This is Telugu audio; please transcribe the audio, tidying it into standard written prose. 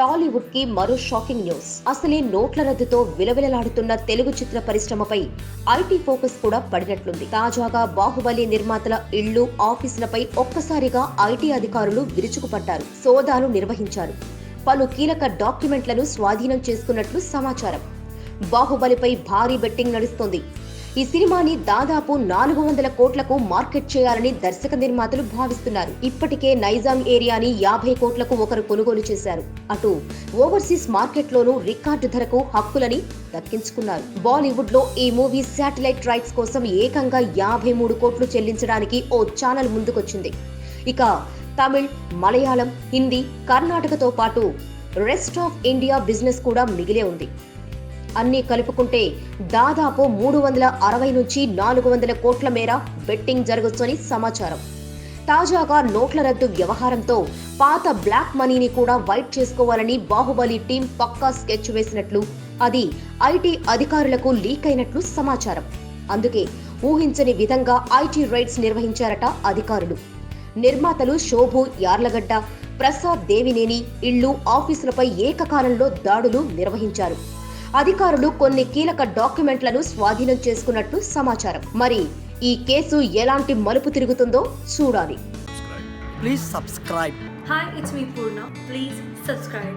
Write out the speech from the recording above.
టాలీవుడ్ కి మరో షాకింగ్ న్యూస్. అసలే నోట్ల రద్దుతో విలవిలలాడుతున్న తెలుగు చిత్ర పరిశ్రమపై ఐటీ ఫోకస్ కూడా పడినట్లుంది. తాజాగా బాహుబలి నిర్మాతల ఇళ్లు, ఆఫీసులపై ఒక్కసారిగా ఐటీ అధికారులు విరుచుకుపడ్డారు. సోదాలు నిర్వహించారు. పలు కీలక డాక్యుమెంట్లను స్వాధీనం చేసుకున్నట్లు సమాచారం. బాహుబలిపై భారీ బెట్టింగ్ నడుస్తోంది. ఈ సినిమాని దాదాపు 400 కోట్లకు మార్కెట్ చేయాలని దర్శక నిర్మాతలు భావిస్తున్నారు. ఇప్పటికే నైజాం ఏరియాని 50 కోట్లకు ఒకరు కొనుగోలు చేశారు. అటు ఓవర్సీస్ మార్కెట్లోనూ రికార్డు ధరకు హక్కులని దక్కించుకున్నారు. బాలీవుడ్ లో ఈ మూవీ శాటిలైట్ రైట్స్ కోసం ఏకంగా 53 కోట్లు చెల్లించడానికి ఓ ఛానల్ ముందుకొచ్చింది. ఇక తమిళ్, మలయాళం, హిందీ, కర్ణాటకతో పాటు రెస్ట్ ఆఫ్ ఇండియా బిజినెస్ కూడా మిగిలే ఉంది. అన్నీ కలుపుకుంటే దాదాపు 360 నుంచి 400 కోట్ల మేర బెట్టింగ్ జరగొచ్చని సమాచారం. తాజాగా నోట్ల రద్దు వ్యవహారంతో పాత బ్లాక్ మనీని కూడా వైట్ చేసుకోవాలని బాహుబలి టీం పక్కా స్కెచ్ వేసినట్లు, అది ఐటీ అధికారులకు లీక్ అయినట్లు సమాచారం. అందుకే ఊహించని విధంగా ఐటీ రైడ్స్ నిర్వహించారట అధికారులు. నిర్మాతలు శోభు యార్లగడ్డ, ప్రసాద్ దేవినేని ఇళ్లు, ఆఫీసులపై ఏకకాలంలో దాడులు నిర్వహించారు. అధికారులు కొన్ని కీలక డాక్యుమెంట్లను స్వాధీనం చేసుకున్నట్లు సమాచారం. మరి ఈ కేసు ఎలాంటి మలుపు తిరుగుతుందో చూడాలి. Please subscribe. Hi, it's me Purna. Please subscribe.